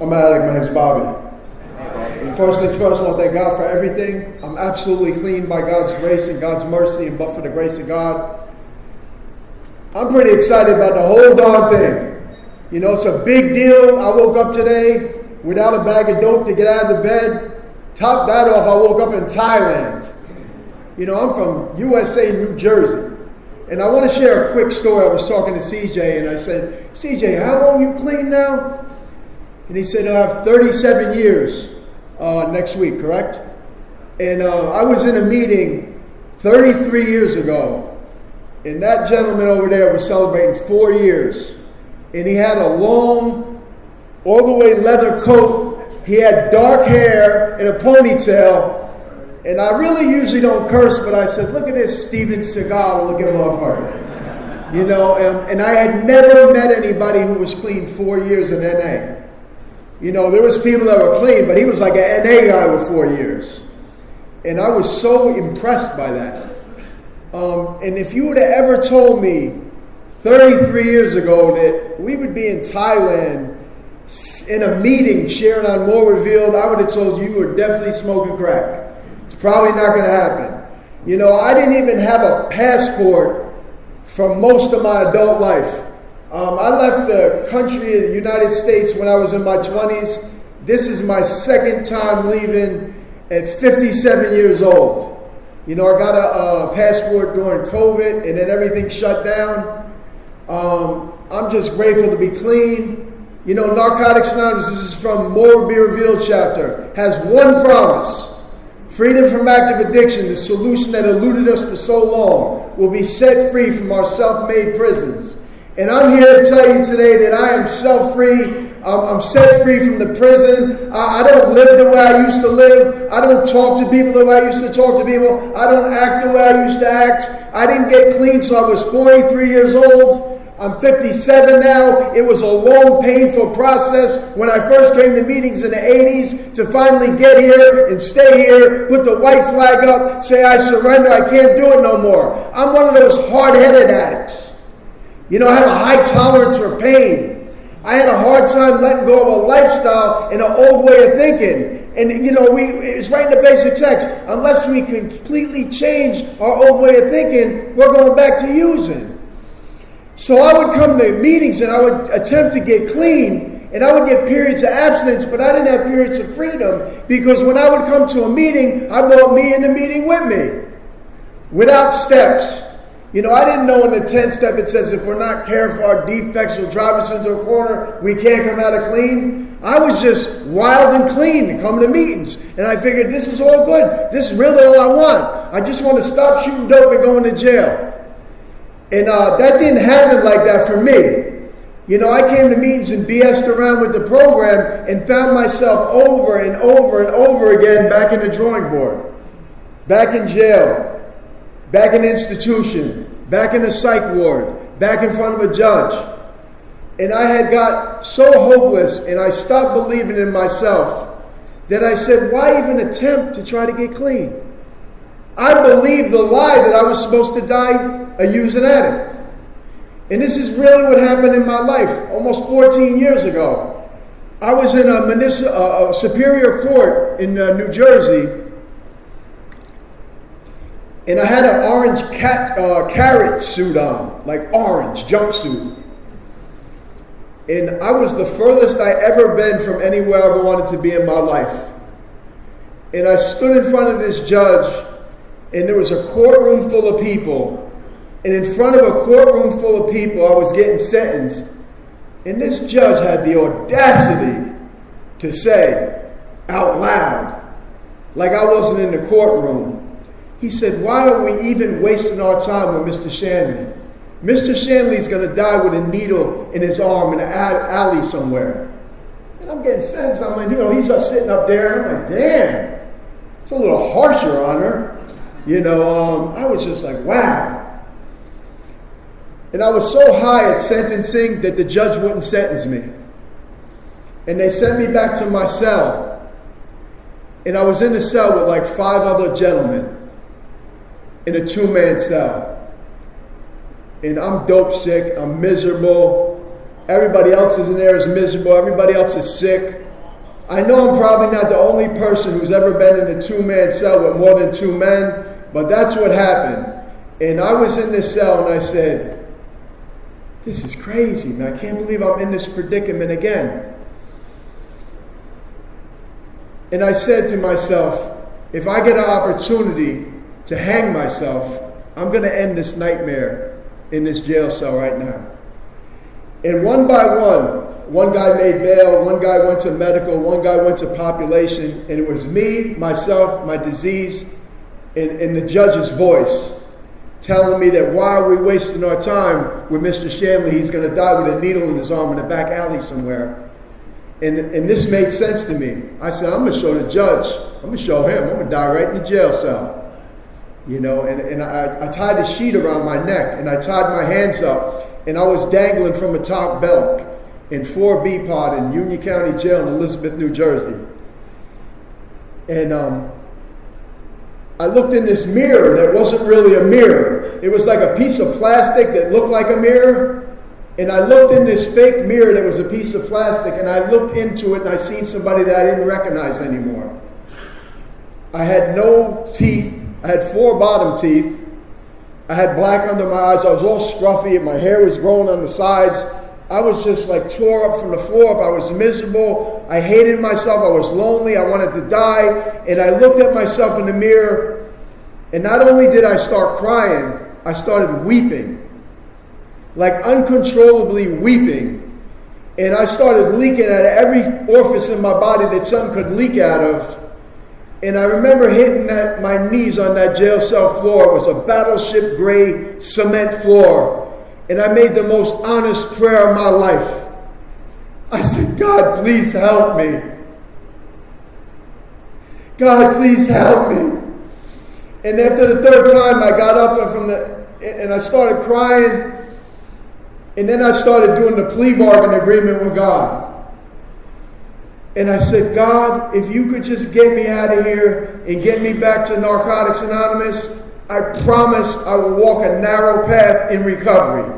I'm Alec, my name's Bobby. And first things first, I want to thank God for everything. I'm absolutely clean by God's grace and God's mercy, and but for the grace of God, I'm pretty excited about the whole darn thing. You know, it's a big deal. I woke up today without a bag of dope to get out of the bed. Top that off, I woke up in Thailand. You know, I'm from USA, New Jersey. And I want to share a quick story. I was talking to CJ and I said, CJ, how long you clean now? And he said, I have 37 years next week, correct? And I was in a meeting 33 years ago. And that gentleman over there was celebrating 4 years. And he had a long, all the way leather coat. He had dark hair and a ponytail. And I really usually don't curse, but I said, look at this Steven Seagal looking motherfucker. You know, and I had never met anybody who was clean 4 years in NA. You know, there was people that were clean, but he was like an NA guy with 4 years. And I was so impressed by that. And if you would have ever told me 33 years ago that we would be in Thailand in a meeting sharing on More Revealed, I would have told you were definitely smoking crack. It's probably not going to happen. You know, I didn't even have a passport for most of my adult life. I left the country of the United States when I was in my 20s. This is my second time leaving at 57 years old. You know, I got a passport during COVID and then everything shut down. I'm just grateful to be clean. You know, Narcotics Anonymous, this is from More Be Revealed chapter, has one promise. Freedom from active addiction, the solution that eluded us for so long, will be set free from our self-made prisons. And I'm here to tell you today that I am self-free. I'm set free from the prison. I don't live the way I used to live. I don't talk to people the way I used to talk to people. I don't act the way I used to act. I didn't get clean till I was 43 years old. I'm 57 now. It was a long, painful process when I first came to meetings in the 80s to finally get here and stay here, put the white flag up, say I surrender, I can't do it no more. I'm one of those hard-headed addicts. You know, I have a high tolerance for pain. I had a hard time letting go of a lifestyle and an old way of thinking. And, you know, it's right in the basic text. Unless we completely change our old way of thinking, we're going back to using. So I would come to meetings and I would attempt to get clean, and I would get periods of abstinence, but I didn't have periods of freedom, because when I would come to a meeting, I brought me in the meeting with me, without steps. You know, I didn't know in the 10th step it says if we're not careful, our defects will drive us into a corner, we can't come out of clean. I was just wild and clean coming to meetings, and I figured this is all good. This is really all I want. I just want to stop shooting dope and going to jail. And that didn't happen like that for me. You know, I came to meetings and BS'd around with the program and found myself over and over and over again back in the drawing board, back in jail, back in the institution, back in the psych ward, back in front of a judge. And I had got so hopeless and I stopped believing in myself that I said, why even attempt to try to get clean? I believed the lie that I was supposed to die a using addict. And this is really what happened in my life almost 14 years ago. I was in a superior court in New Jersey, and I had an orange carrot suit on, like orange jumpsuit. And I was the furthest I ever been from anywhere I ever wanted to be in my life. And I stood in front of this judge, and there was a courtroom full of people. And in front of a courtroom full of people, I was getting sentenced. And this judge had the audacity to say out loud, like I wasn't in the courtroom, he said, why are we even wasting our time with Mr. Shanley? Mr. Shanley's going to die with a needle in his arm in an alley somewhere. And I'm getting sentenced. I'm like, you know, he's just sitting up there. And I'm like, damn, it's a little harsh, Your Honor. You know, I was just like, wow. And I was so high at sentencing that the judge wouldn't sentence me. And they sent me back to my cell. And I was in the cell with like 5 other gentlemen in a 2-man cell. And I'm dope sick. I'm miserable. Everybody else is in there is miserable. Everybody else is sick. I know I'm probably not the only person who's ever been in a two-man cell with more than two men, but that's what happened. And I was in this cell and I said, this is crazy, man. I can't believe I'm in this predicament again. And I said to myself, if I get an opportunity to hang myself, I'm going to end this nightmare in this jail cell right now. And one by one guy made bail, one guy went to medical, one guy went to population, and it was me, myself, my disease, and the judge's voice telling me that why are we wasting our time with Mr. Shanley? He's going to die with a needle in his arm in a back alley somewhere. And this made sense to me. I said, I'm going to show the judge. I'm going to show him. I'm going to die right in the jail cell. You know, and I tied a sheet around my neck, and I tied my hands up, and I was dangling from a top belt in 4B pod in Union County Jail in Elizabeth, New Jersey. And I looked in this mirror that wasn't really a mirror. It was like a piece of plastic that looked like a mirror. And I looked in this fake mirror that was a piece of plastic, and I looked into it, and I seen somebody that I didn't recognize anymore. I had no teeth. I had 4 bottom teeth. I had black under my eyes. I was all scruffy, and my hair was growing on the sides. I was just like tore up from the floor up. I was miserable. I hated myself. I was lonely. I wanted to die. And I looked at myself in the mirror, and not only did I start crying, I started weeping. Like uncontrollably weeping. And I started leaking out of every orifice in my body that something could leak out of. And I remember hitting my knees on that jail cell floor. It was a battleship gray cement floor. And I made the most honest prayer of my life. I said, God, please help me. God, please help me. And after the 3rd time, I got up and I started crying. And then I started doing the plea bargain agreement with God. And I said, God, if you could just get me out of here and get me back to Narcotics Anonymous, I promise I will walk a narrow path in recovery.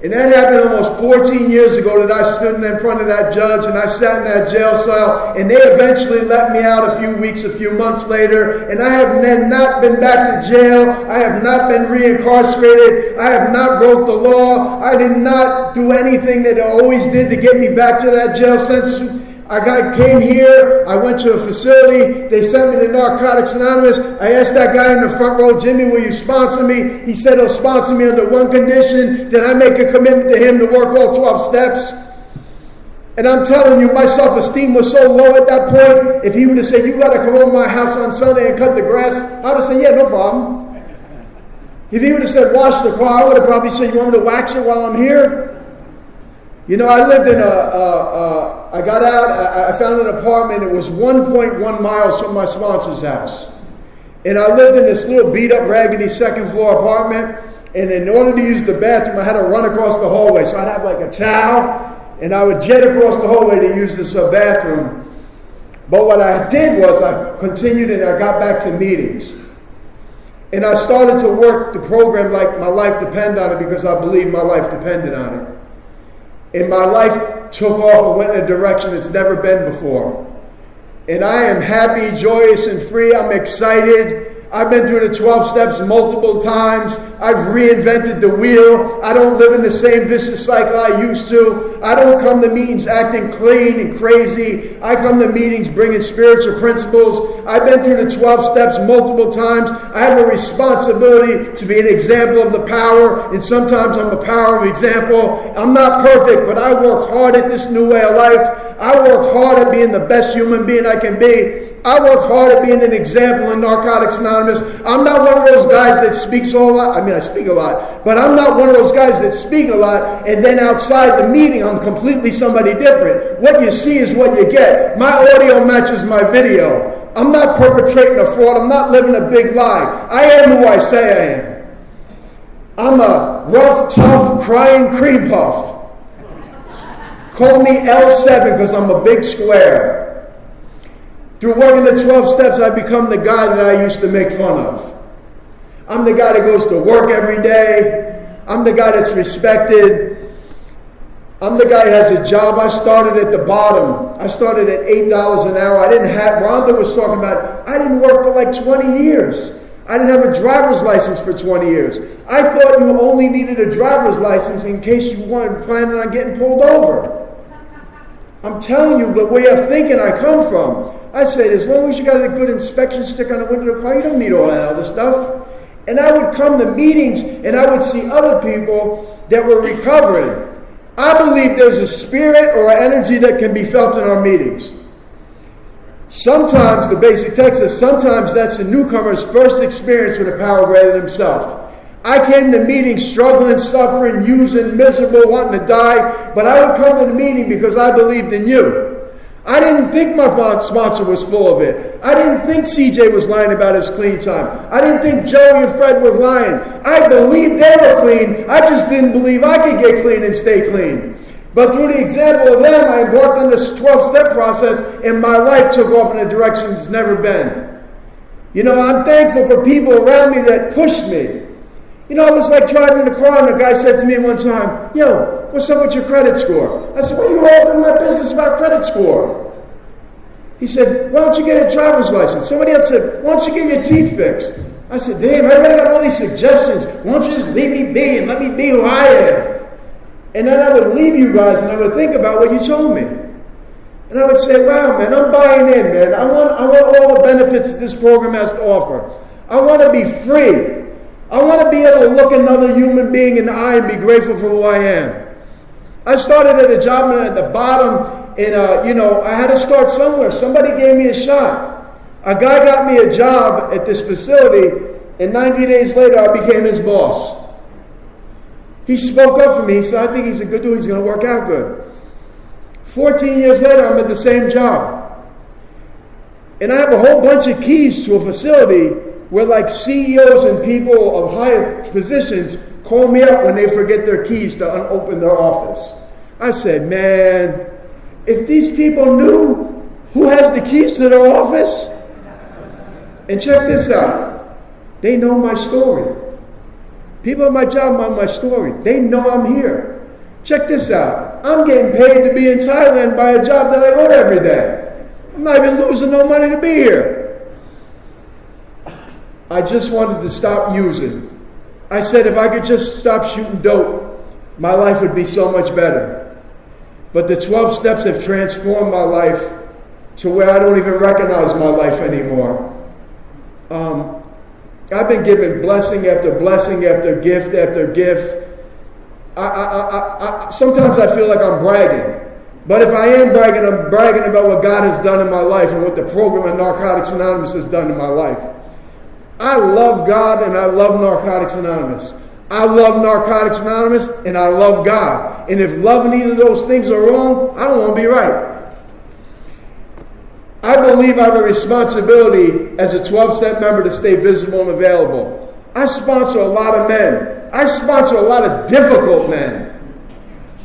And that happened almost 14 years ago that I stood in front of that judge and I sat in that jail cell, and they eventually let me out a few months later, and I have then not been back to jail. I have not been reincarcerated. I have not broke the law. I did not do anything that I always did to get me back to that jail sentence. I came here, I went to a facility, they sent me to Narcotics Anonymous. I asked that guy in the front row, Jimmy, will you sponsor me? He said he'll sponsor me under one condition, that I make a commitment to him to work all 12 steps. And I'm telling you, my self-esteem was so low at that point, if he would have said, you got to come over to my house on Sunday and cut the grass, I would have said, yeah, no problem. If he would have said, wash the car, I would have probably said, you want me to wax it while I'm here? You know, I lived in I got out, I found an apartment. It was 1.1 miles from my sponsor's house. And I lived in this little beat-up, raggedy second-floor apartment. And in order to use the bathroom, I had to run across the hallway. So I'd have like a towel, and I would jet across the hallway to use this bathroom. But what I did was I continued and I got back to meetings. And I started to work the program like my life depended on it, because I believed my life depended on it. And my life took off and went in a direction it's never been before. And I am happy, joyous, and free. I'm excited. I've been through the 12 steps multiple times. I've reinvented the wheel. I don't live in the same vicious cycle I used to. I don't come to meetings acting clean and crazy. I come to meetings bringing spiritual principles. I've been through the 12 steps multiple times. I have a responsibility to be an example of the power, and sometimes I'm the power of example. I'm not perfect, but I work hard at this new way of life. I work hard at being the best human being I can be. I work hard at being an example in Narcotics Anonymous. I'm not one of those guys that speaks a lot. I mean, I speak a lot. But I'm not one of those guys that speak a lot and then outside the meeting I'm completely somebody different. What you see is what you get. My audio matches my video. I'm not perpetrating a fraud. I'm not living a big lie. I am who I say I am. I'm a rough, tough, crying cream puff. Call me L7 because I'm a big square. Through working the 12 steps, I've become the guy that I used to make fun of. I'm the guy that goes to work every day. I'm the guy that's respected. I'm the guy who has a job. I started at the bottom. I started at $8 an hour. Rhonda was talking about, I didn't work for like 20 years. I didn't have a driver's license for 20 years. I thought you only needed a driver's license in case you weren't planning on getting pulled over. I'm telling you the way of thinking I come from. I said, as long as you got a good inspection sticker on the window of the car, you don't need all that other stuff. And I would come to meetings and I would see other people that were recovering. I believe there's a spirit or an energy that can be felt in our meetings. Sometimes, the basic text says, sometimes that's the newcomer's first experience with a power greater than himself. I came to meetings struggling, suffering, using, miserable, wanting to die, but I would come to the meeting because I believed in you. I didn't think my sponsor was full of it. I didn't think CJ was lying about his clean time. I didn't think Joey and Fred were lying. I believed they were clean. I just didn't believe I could get clean and stay clean. But through the example of them, I worked on this 12-step process, and my life took off in a direction it's never been. You know, I'm thankful for people around me that pushed me. You know, I was like driving in the car, and the guy said to me one time, yo, what's up with your credit score? I said, what are you all in my business about credit score? He said, why don't you get a driver's license? Somebody else said, why don't you get your teeth fixed? I said, damn, everybody got all these suggestions. Why don't you just leave me be and let me be who I am? And then I would leave you guys and I would think about what you told me. And I would say, wow, man, I'm buying in, man. I want all the benefits this program has to offer. I want to be free. I want to be able to look another human being in the eye and be grateful for who I am. I started at a job at the bottom, and I had to start somewhere. Somebody gave me a shot. A guy got me a job at this facility, and 90 days later, I became his boss. He spoke up for me. He said, I think he's a good dude. He's going to work out good. 14 years later, I'm at the same job. And I have a whole bunch of keys to a facility where like CEOs and people of higher positions call me up when they forget their keys to unopen their office. I said, man, if these people knew who has the keys to their office, and check this out, they know my story. People at my job know my story. They know I'm here. Check this out. I'm getting paid to be in Thailand by a job that I go to every day. I'm not even losing no money to be here. I just wanted to stop using. I said if I could just stop shooting dope, my life would be so much better. But the 12 steps have transformed my life to where I don't even recognize my life anymore. I've been given blessing after blessing after gift after gift. Sometimes I feel like I'm bragging. But if I am bragging, I'm bragging about what God has done in my life and what the program of Narcotics Anonymous has done in my life. I love God and I love Narcotics Anonymous. I love Narcotics Anonymous and I love God. And if loving either of those things are wrong, I don't want to be right. I believe I have a responsibility as a 12-step member to stay visible and available. I sponsor a lot of men. I sponsor a lot of difficult men.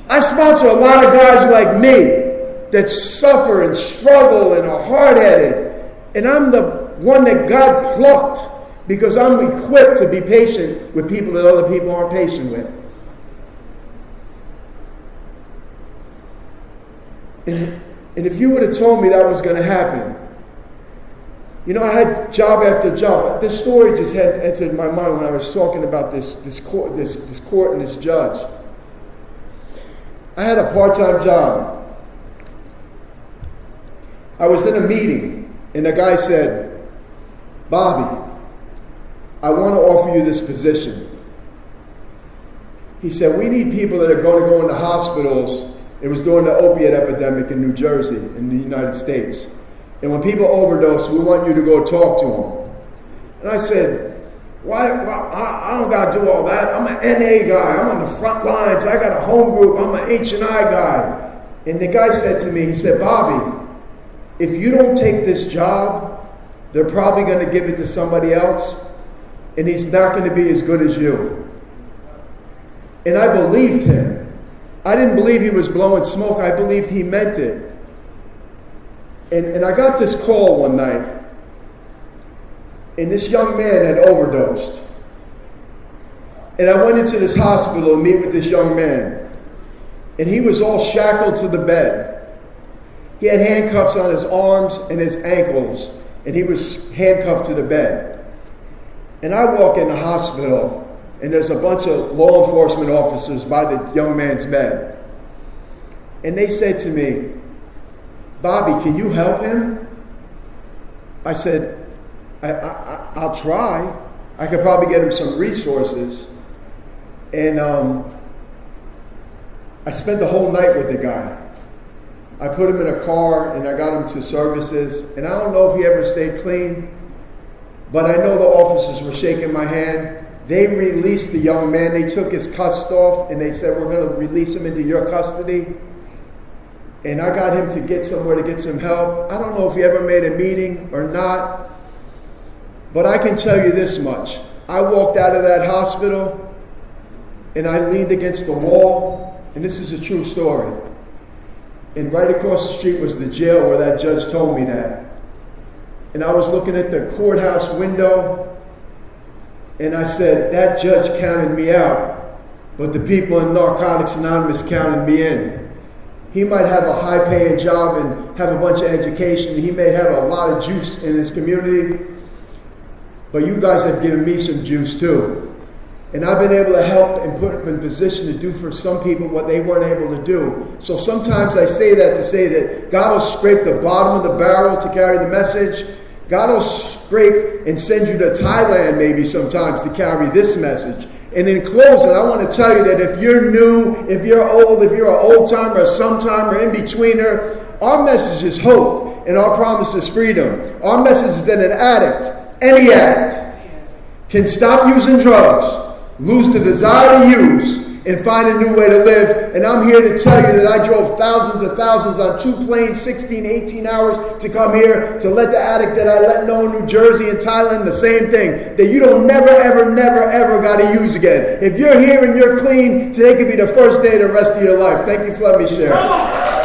I sponsor a lot of guys like me that suffer and struggle and are hard-headed. And I'm the one that God plucked because I'm equipped to be patient with people that other people aren't patient with. And if you would have told me that was going to happen, you know, I had job after job. This story just had entered my mind when I was talking about this court and this judge. I had a part-time job. I was in a meeting, and the guy said, Bobby, I want to offer you this position. He said, we need people that are going to go into hospitals. It was during the opiate epidemic in New Jersey, in the United States. And when people overdose, we want you to go talk to them. And I said, why I don't got to do all that. I'm an NA guy. I'm on the front lines. I got a home group. I'm an H&I guy. And the guy said to me, he said, Bobby, if you don't take this job, they're probably going to give it to somebody else, and he's not going to be as good as you. And I believed him. I didn't believe he was blowing smoke. I believed he meant it. And I got this call one night, and this young man had overdosed. And I went into this hospital to meet with this young man. and he was all shackled to the bed. He had handcuffs on his arms and his ankles, and he was handcuffed to the bed. And I walk in the hospital, and there's a bunch of law enforcement officers by the young man's bed. And they said to me, "Bobby, can you help him?" I said, I'll try. I could probably get him some resources. And I spent the whole night with the guy. I put him in a car and I got him to services. And I don't know if he ever stayed clean, but I know the officers were shaking my hand. They released the young man. They took his cuffs off and they said, "We're going to release him into your custody." And I got him to get somewhere to get some help. I don't know if he ever made a meeting or not, but I can tell you this much. I walked out of that hospital and I leaned against the wall, and this is a true story. And right across the street was the jail where that judge told me that. And I was looking at the courthouse window, and I said, "That judge counted me out, but the people in Narcotics Anonymous counted me in." He might have a high-paying job and have a bunch of education. He may have a lot of juice in his community, but you guys have given me some juice too. And I've been able to help and put them in position to do for some people what they weren't able to do. So sometimes I say that to say that God will scrape the bottom of the barrel to carry the message. God will scrape and send you to Thailand maybe sometimes to carry this message. And in closing, I want to tell you that if you're new, if you're old, if you're an old-timer, a sometime, or in-betweener, our message is hope, and our promise is freedom. Our message is that an addict, any addict, can stop using drugs, lose the desire to use, and find a new way to live. And I'm here to tell you that I drove thousands and thousands on 2 planes, 16, 18 hours to come here to let the addict that I let know in New Jersey and Thailand the same thing, that you don't never, ever got to use again. If you're here and you're clean, today could be the first day of the rest of your life. Thank you for letting me share.